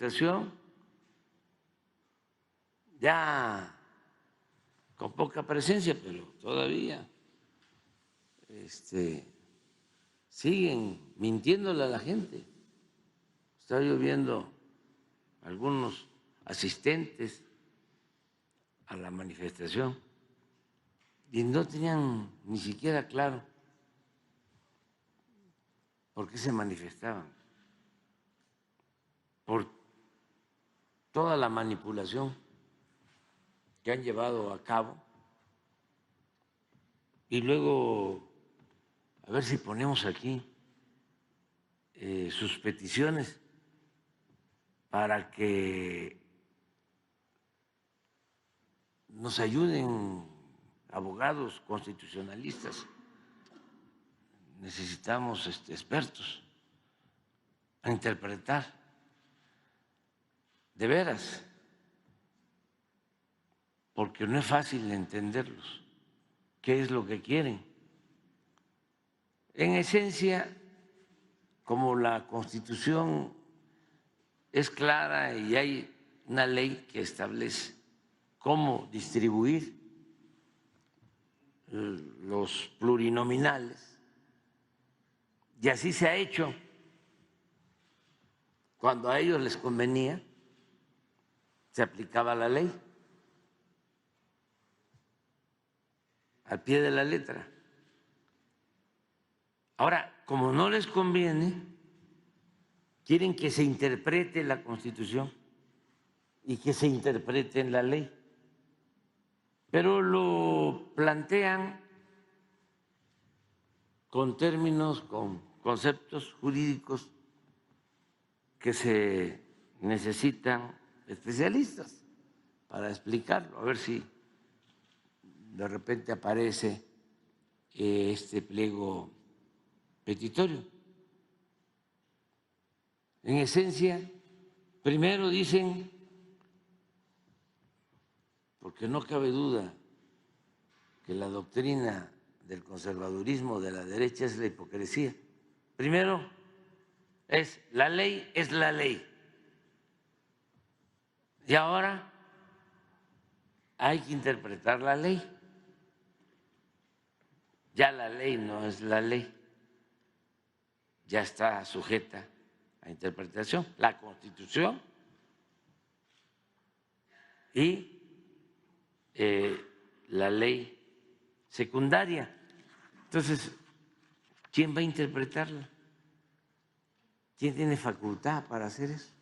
manifestación ya con poca presencia, pero todavía siguen mintiéndole a la gente. Estaba yo viendo algunos asistentes a la manifestación y no tenían ni siquiera claro por qué se manifestaban, por toda la manipulación que han llevado a cabo. Y luego, a ver si ponemos aquí sus peticiones para que nos ayuden abogados constitucionalistas. Necesitamos expertos a interpretar de veras, porque no es fácil entenderlos, qué es lo que quieren. En esencia, como la Constitución es clara y hay una ley que establece cómo distribuir los plurinominales, y así se ha hecho cuando a ellos les convenía, se aplicaba la ley al pie de la letra. Ahora, como no les conviene, quieren que se interprete la Constitución y que se interprete en la ley, pero lo plantean con términos, con conceptos jurídicos que se necesitan especialistas para explicarlo. A ver si de repente aparece este pliego petitorio. En esencia, primero dicen, porque no cabe duda que la doctrina del conservadurismo de la derecha es la hipocresía. Primero es la ley, y ahora hay que interpretar la ley. Ya la ley no es la ley, ya está sujeta a interpretación, la Constitución y la ley secundaria. Entonces, ¿quién va a interpretarla? ¿Quién tiene facultad para hacer eso?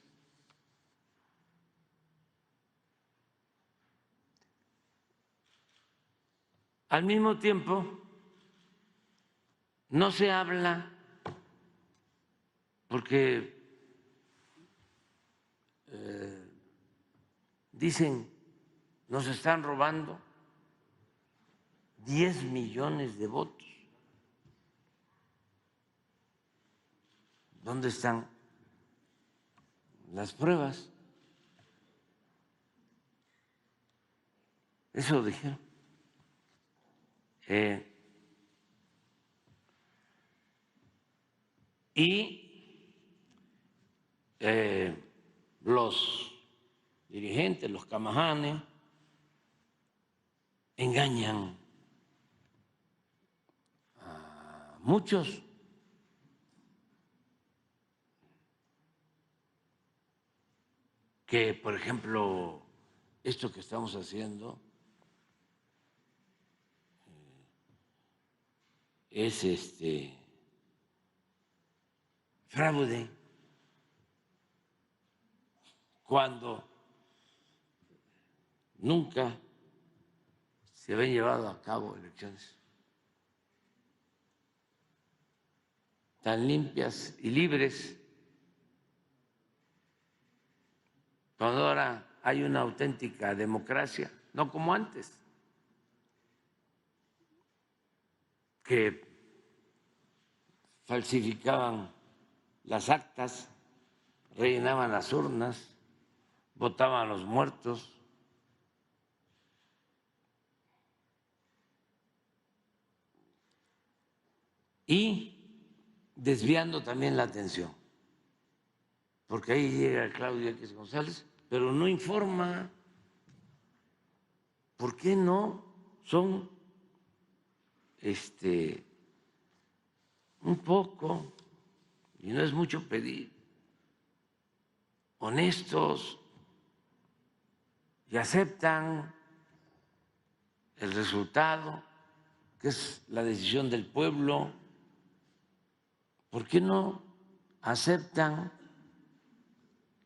Al mismo tiempo, no se habla porque dicen, nos están robando 10 millones de votos. ¿Dónde están las pruebas? Eso dijeron. Y los dirigentes, los camajanes, engañan a muchos. Que, por ejemplo, esto que estamos haciendo es fraude, cuando nunca se habían llevado a cabo elecciones tan limpias y libres, cuando ahora hay una auténtica democracia, no como antes, que falsificaban las actas, rellenaban las urnas, votaban a los muertos. Y desviando también la atención. porque ahí llega Claudia X González, pero no informa. ¿Por qué no son un poco, y no es mucho pedir, honestos y aceptan el resultado, que es la decisión del pueblo? ¿Por qué no aceptan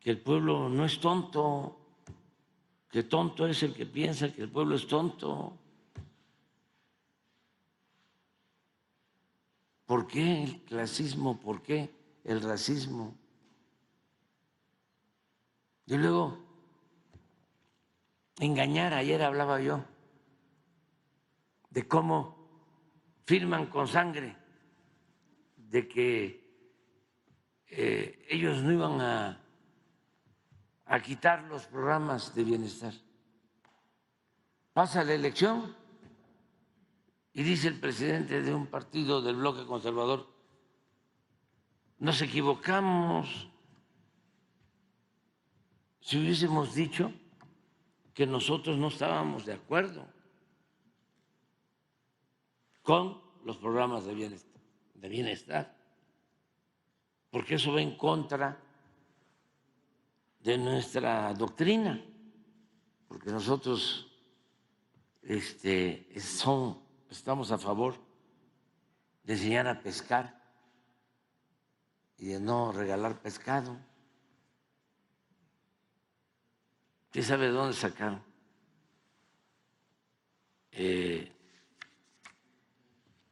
que el pueblo no es tonto, que tonto es el que piensa que el pueblo es tonto? ¿Por qué el clasismo? ¿Por qué el racismo? Y luego, engañar. Ayer hablaba yo de cómo firman con sangre de que ellos no iban a quitar los programas de bienestar. Pasa la elección y dice el presidente de un partido del bloque conservador: nos equivocamos si hubiésemos dicho que nosotros no estábamos de acuerdo con los programas de bienestar, porque eso va en contra de nuestra doctrina, porque nosotros estamos a favor de enseñar a pescar y de no regalar pescado. ¿Usted sabe de dónde sacaron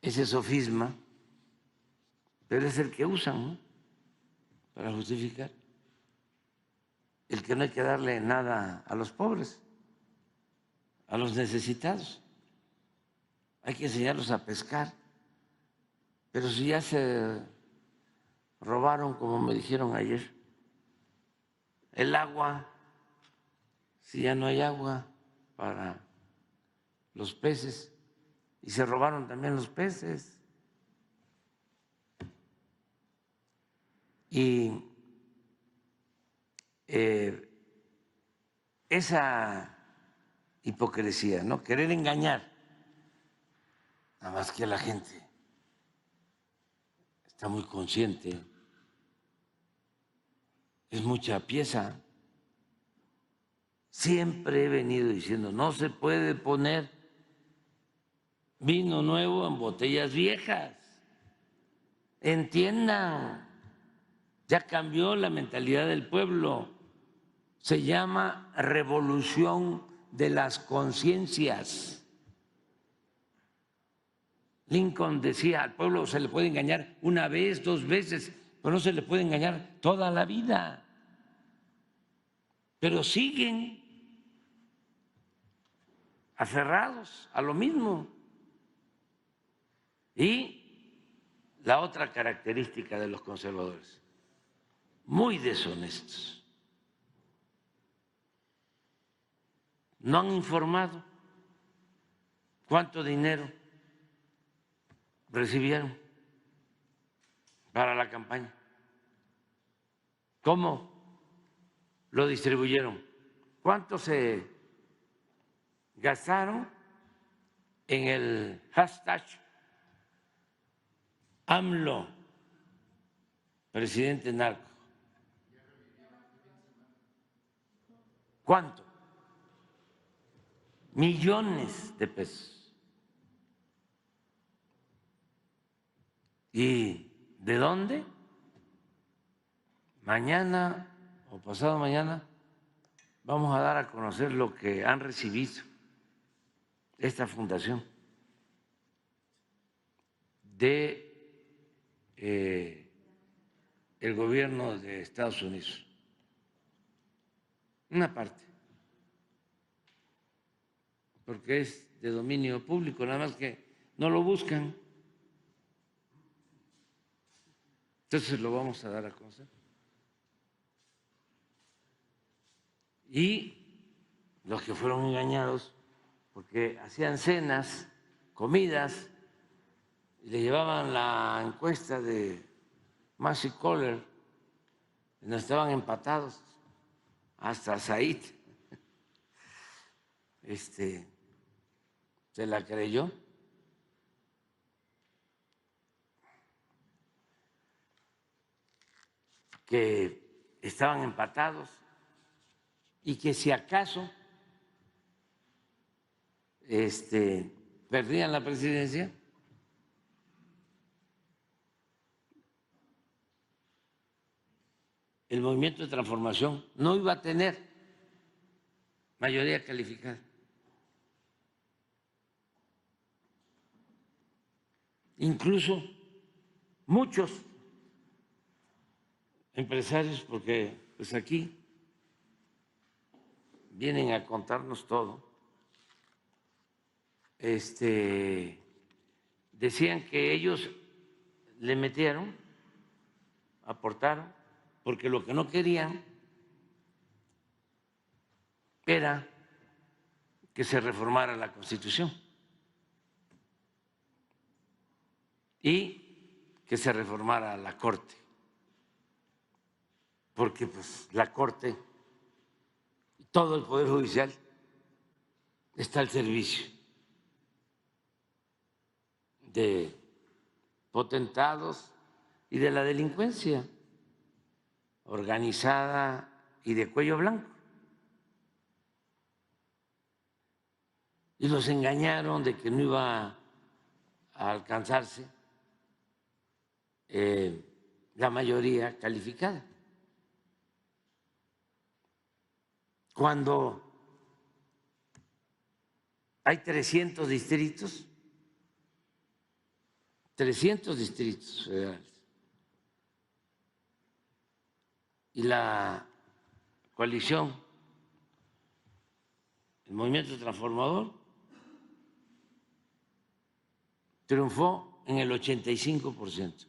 ese sofisma? Pero es el que usan, ¿no?, para justificar el que no hay que darle nada a los pobres, a los necesitados. Hay que enseñarlos a pescar. Pero si ya se robaron, como me dijeron ayer, el agua, si ya no hay agua para los peces, y se robaron también los peces. Y esa hipocresía, ¿no?, querer engañar, nada más que la gente está muy consciente, es mucha pieza. Siempre he venido diciendo: no se puede poner vino nuevo en botellas viejas. Entiendan, ya cambió la mentalidad del pueblo. Se llama revolución de las conciencias. Lincoln decía: al pueblo se le puede engañar una vez, 2 veces, pero no se le puede engañar toda la vida. Pero siguen aferrados a lo mismo. Y la otra característica de los conservadores: muy deshonestos. No han informado cuánto dinero recibieron para la campaña, cómo lo distribuyeron, cuánto se gastaron en el hashtag AMLO, presidente narco. ¿Cuánto? Millones de pesos. ¿Y de dónde? Mañana o pasado mañana vamos a dar a conocer lo que han recibido esta fundación de el gobierno de Estados Unidos. Una parte, porque es de dominio público, nada más que no lo buscan. Entonces lo vamos a dar a conocer. Y los que fueron engañados, porque hacían cenas, comidas, y le llevaban la encuesta de Massey Coller no estaban empatados, hasta Said se la creyó. Que estaban empatados y que si acaso perdían la presidencia, el Movimiento de Transformación no iba a tener mayoría calificada. Incluso muchos empresarios, porque pues aquí vienen a contarnos todo, decían que ellos le metieron, aportaron, porque lo que no querían era que se reformara la Constitución y que se reformara la Corte, porque pues la Corte, todo el Poder Judicial está al servicio de potentados y de la delincuencia organizada y de cuello blanco. Y los engañaron de que no iba a alcanzarse la mayoría calificada. Cuando hay 300 distritos federales y la coalición, el Movimiento Transformador, triunfó en el 85%.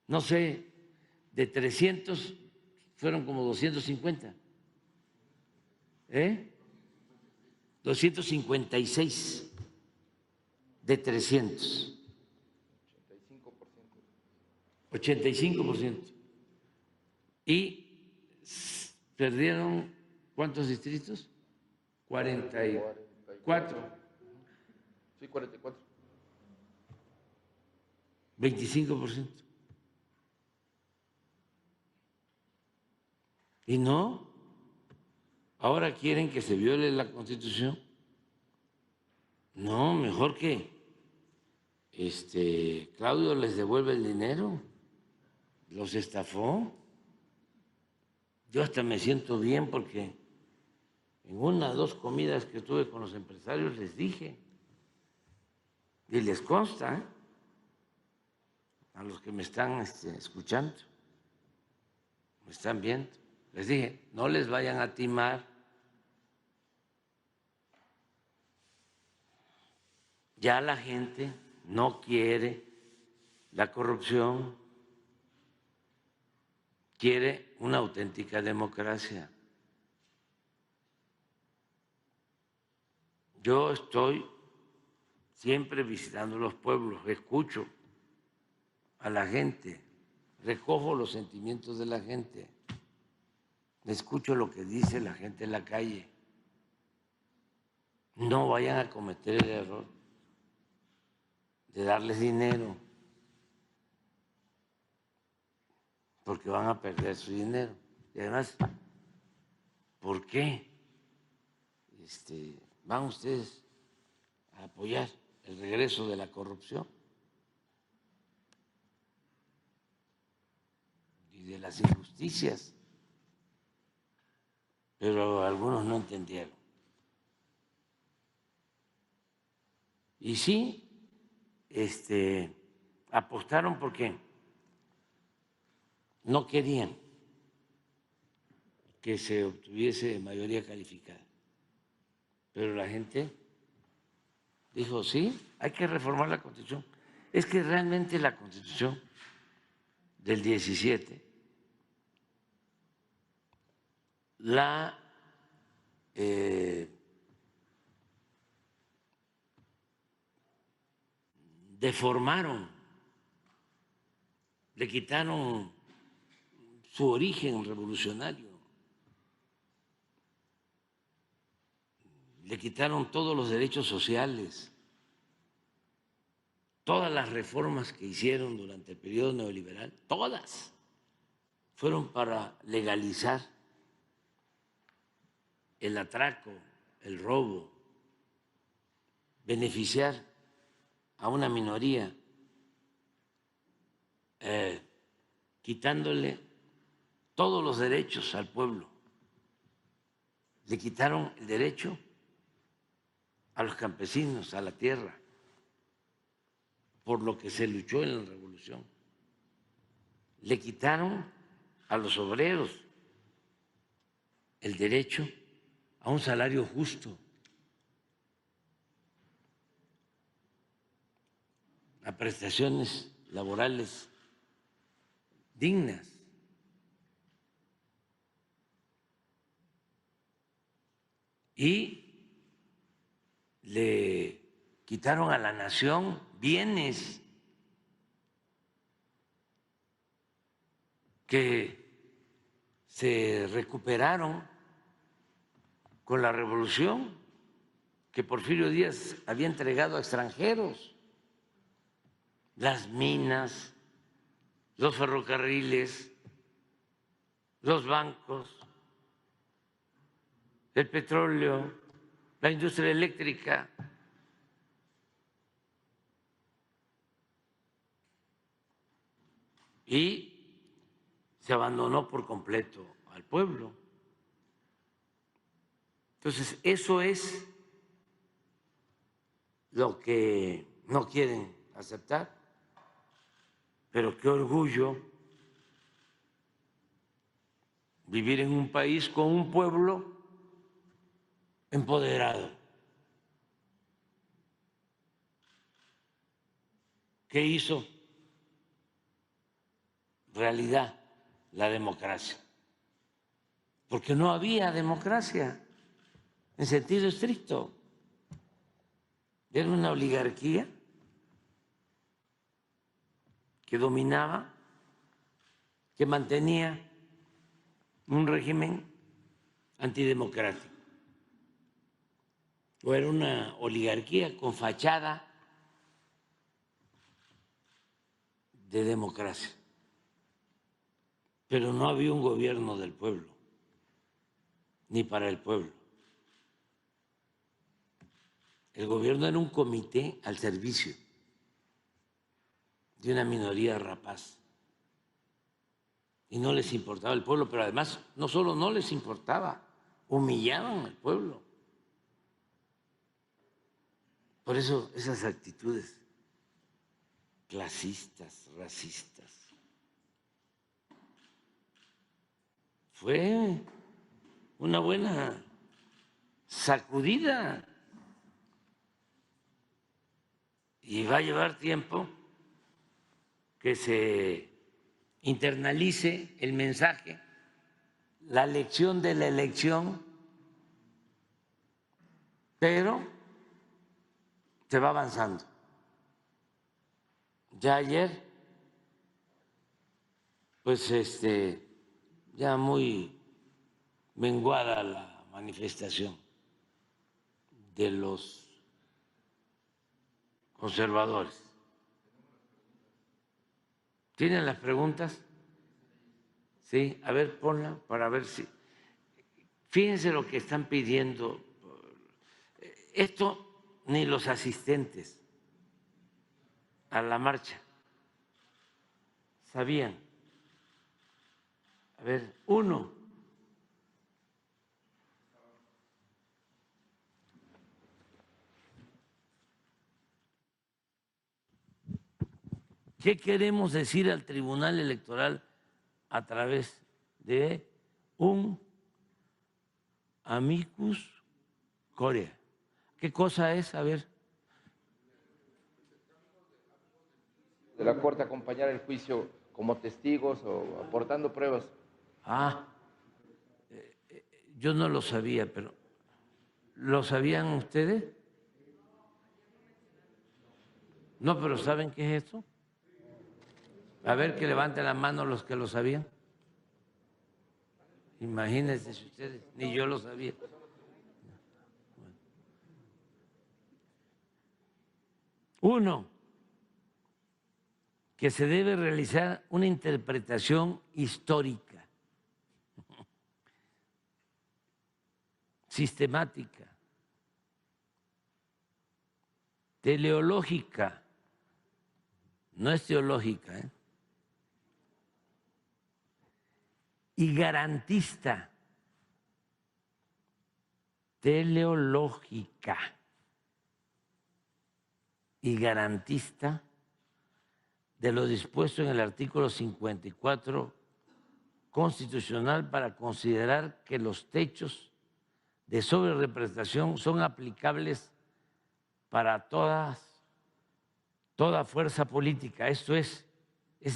No sé, de 300 fueron como 250. 256 de 300. 85%. Y perdieron, ¿cuántos distritos? 44. Sí, 44. 25%. Y no, ahora quieren que se viole la Constitución. No, mejor que Claudio les devuelve el dinero, los estafó. Yo hasta me siento bien porque en una o dos comidas que tuve con los empresarios les dije, y les consta, a los que me están escuchando, me están viendo, les dije, no les vayan a timar, ya la gente no quiere la corrupción, quiere una auténtica democracia. Yo estoy siempre visitando los pueblos, escucho a la gente, recojo los sentimientos de la gente, escucho lo que dice la gente en la calle. No vayan a cometer el error de darles dinero, porque van a perder su dinero. Y además, ¿por qué van ustedes a apoyar el regreso de la corrupción y de las injusticias? Pero algunos no entendieron. Y sí, apostaron porque no querían que se obtuviese mayoría calificada. Pero la gente dijo, sí, hay que reformar la Constitución. Es que realmente la Constitución del 17 la deformaron, le quitaron su origen revolucionario. Le quitaron todos los derechos sociales, todas las reformas que hicieron durante el periodo neoliberal, todas fueron para legalizar el atraco, el robo, beneficiar a una minoría, quitándole todos los derechos al pueblo. Le quitaron el derecho a los campesinos, a la tierra, por lo que se luchó en la revolución. Le quitaron a los obreros el derecho a un salario justo, a prestaciones laborales dignas. Y le quitaron a la nación bienes que se recuperaron con la revolución, que Porfirio Díaz había entregado a extranjeros: las minas, los ferrocarriles, los bancos, el petróleo, la industria eléctrica. Y se abandonó por completo al pueblo. Entonces, eso es lo que no quieren aceptar, pero qué orgullo vivir en un país con un pueblo empoderado, que hizo realidad la democracia, porque no había democracia en sentido estricto. Era una oligarquía que dominaba, que mantenía un régimen antidemocrático, o era una oligarquía con fachada de democracia, pero no había un gobierno del pueblo, ni para el pueblo. El gobierno era un comité al servicio de una minoría rapaz y no les importaba el pueblo, pero además no solo no les importaba, humillaban al pueblo. Por eso esas actitudes clasistas, racistas, fue una buena sacudida y va a llevar tiempo que se internalice el mensaje, la lección de la elección, pero se va avanzando. Ya ayer, pues ya muy menguada la manifestación de los conservadores. ¿Tienen las preguntas? Sí, a ver, ponla para ver si... Fíjense lo que están pidiendo. Esto ni los asistentes a la marcha sabían. A ver, uno. ¿Qué queremos decir al Tribunal Electoral a través de un amicus curiae? ¿Qué cosa es? A ver. De la Corte acompañar el juicio como testigos o aportando pruebas. Yo no lo sabía, pero ¿lo sabían ustedes? No, pero ¿saben qué es esto? A ver, que levanten la mano los que lo sabían. Imagínense si ustedes, ni yo lo sabía. Uno, que se debe realizar una interpretación histórica, sistemática, teleológica, no es teológica, y garantista, teleológica y garantista de lo dispuesto en el artículo 54 constitucional para considerar que los techos de sobrerepresentación son aplicables para toda fuerza política. Esto es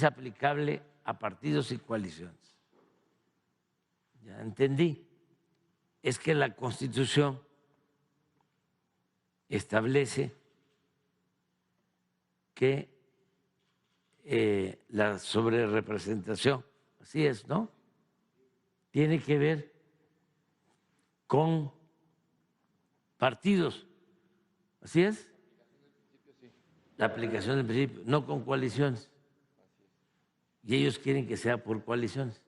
aplicable a partidos y coaliciones. Ya entendí. Es que la Constitución establece que la sobrerepresentación, así es, ¿no?, tiene que ver con partidos, ¿así es? La aplicación del principio, no con coaliciones. Y ellos quieren que sea por coaliciones.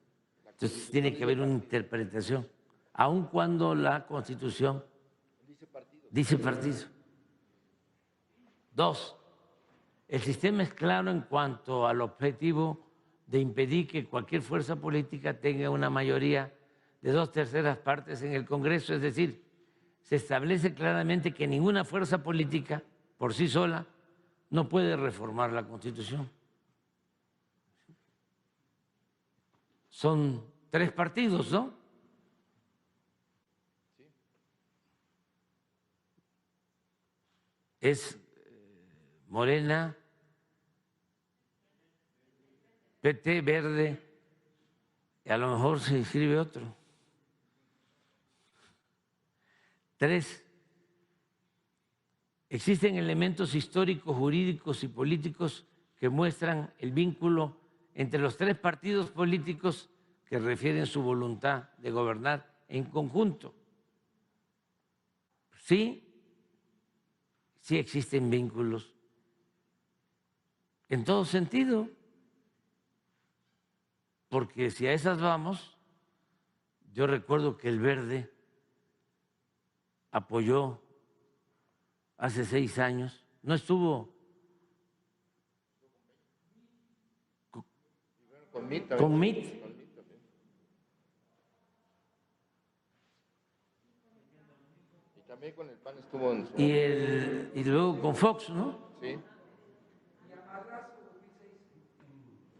Entonces tiene que haber una interpretación, aun cuando la Constitución dice partido. Dos, el sistema es claro en cuanto al objetivo de impedir que cualquier fuerza política tenga una mayoría de 2/3 partes en el Congreso, es decir, se establece claramente que ninguna fuerza política por sí sola no puede reformar la Constitución. Son 3 partidos, ¿no? Es Morena, PT, Verde, y a lo mejor se inscribe otro. 3. Existen elementos históricos, jurídicos y políticos que muestran el vínculo entre los 3 partidos políticos que refieren su voluntad de gobernar en conjunto. Sí existen vínculos en todo sentido, porque si a esas vamos, yo recuerdo que el Verde apoyó hace 6 años, no estuvo con MIT. Y también con el PAN estuvo en su... Y luego con Fox, ¿no? Sí.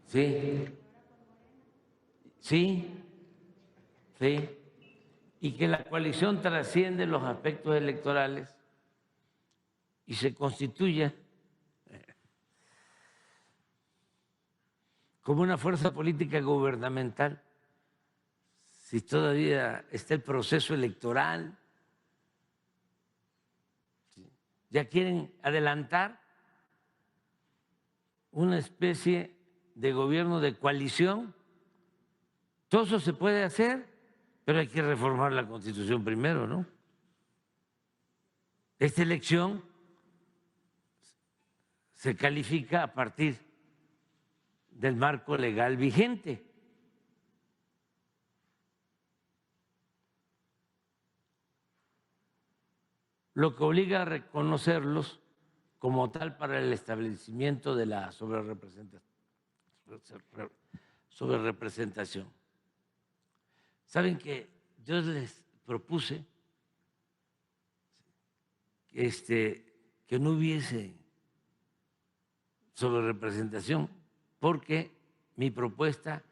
Sí. Sí. Sí. Y que la coalición trasciende los aspectos electorales y se constituye como una fuerza política gubernamental, si todavía está el proceso electoral. Ya quieren adelantar una especie de gobierno de coalición. Todo eso se puede hacer, pero hay que reformar la Constitución primero, ¿no? Esta elección se califica a partir del marco legal vigente. Lo que obliga a reconocerlos como tal para el establecimiento de la sobrerepresentación. Saben que yo les propuse que no hubiese sobrerepresentación, porque mi propuesta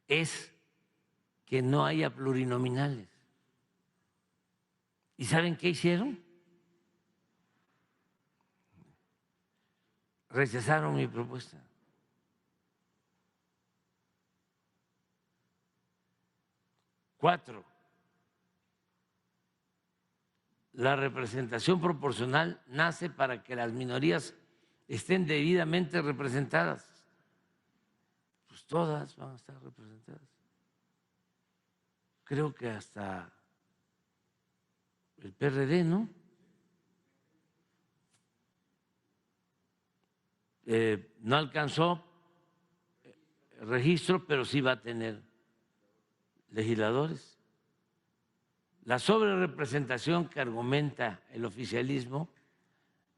es que no haya plurinominales. ¿Y saben qué hicieron? Rechazaron mi propuesta. Cuatro, la representación proporcional nace para que las minorías estén debidamente representadas. Pues todas van a estar representadas. creo que hasta el PRD, ¿no? No alcanzó registro, pero sí va a tener legisladores. La sobrerepresentación que argumenta el oficialismo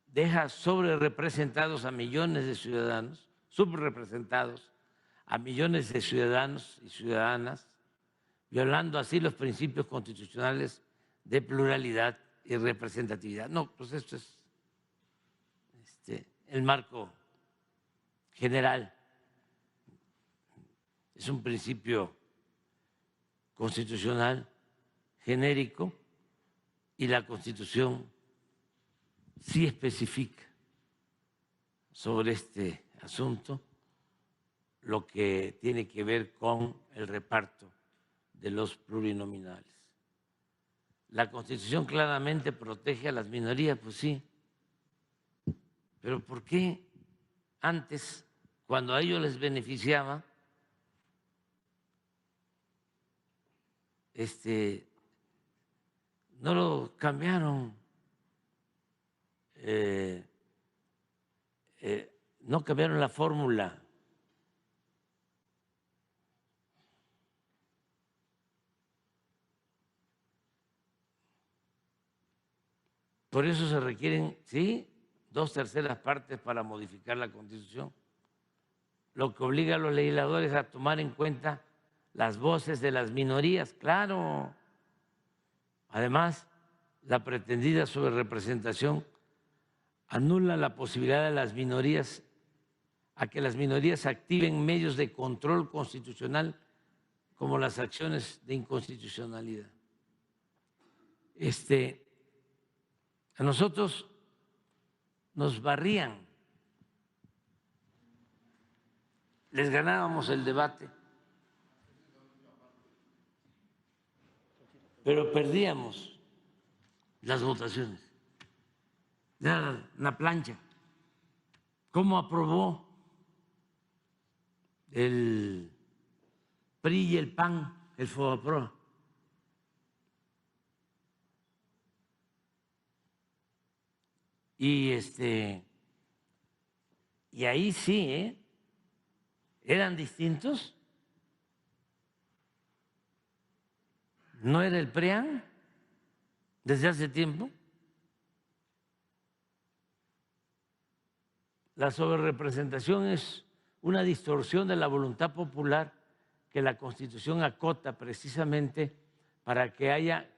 deja sobrerepresentados a millones de ciudadanos, subrepresentados a millones de ciudadanos y ciudadanas, violando así los principios constitucionales de pluralidad y representatividad. No, pues esto es el marco general. Es un principio constitucional genérico y la Constitución sí especifica sobre este asunto lo que tiene que ver con el reparto de los plurinominales. La Constitución claramente protege a las minorías, pues sí, pero ¿por qué antes, cuando a ellos les beneficiaba, no lo cambiaron? No cambiaron la fórmula. Por eso se requieren, sí, 2/3 partes para modificar la Constitución, lo que obliga a los legisladores a tomar en cuenta las voces de las minorías, claro. Además, la pretendida sobrerepresentación anula la posibilidad de las minorías a que las minorías activen medios de control constitucional como las acciones de inconstitucionalidad. A nosotros nos barrían, les ganábamos el debate, pero perdíamos las votaciones. Era una plancha. ¿Cómo aprobó el PRI y el PAN el FOBAPROA? Y ahí sí, eran distintos. ¿No era el PRIAN desde hace tiempo? La sobrerepresentación es una distorsión de la voluntad popular que la Constitución acota precisamente para que haya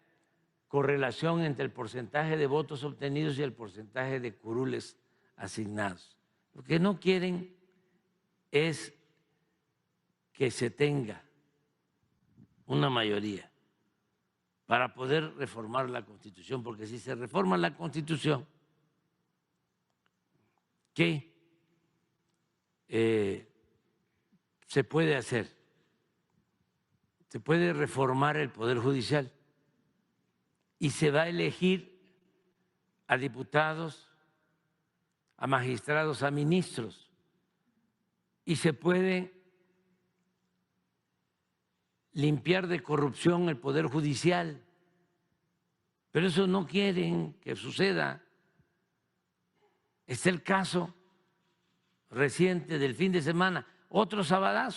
correlación entre el porcentaje de votos obtenidos y el porcentaje de curules asignados. Lo que no quieren es que se tenga una mayoría para poder reformar la Constitución, porque si se reforma la Constitución, ¿qué se puede hacer? Se puede reformar el Poder Judicial y se va a elegir a diputados, a magistrados, a ministros, y se puede limpiar de corrupción el Poder Judicial, pero eso no quieren que suceda. Está el caso reciente del fin de semana, otro sabadazo.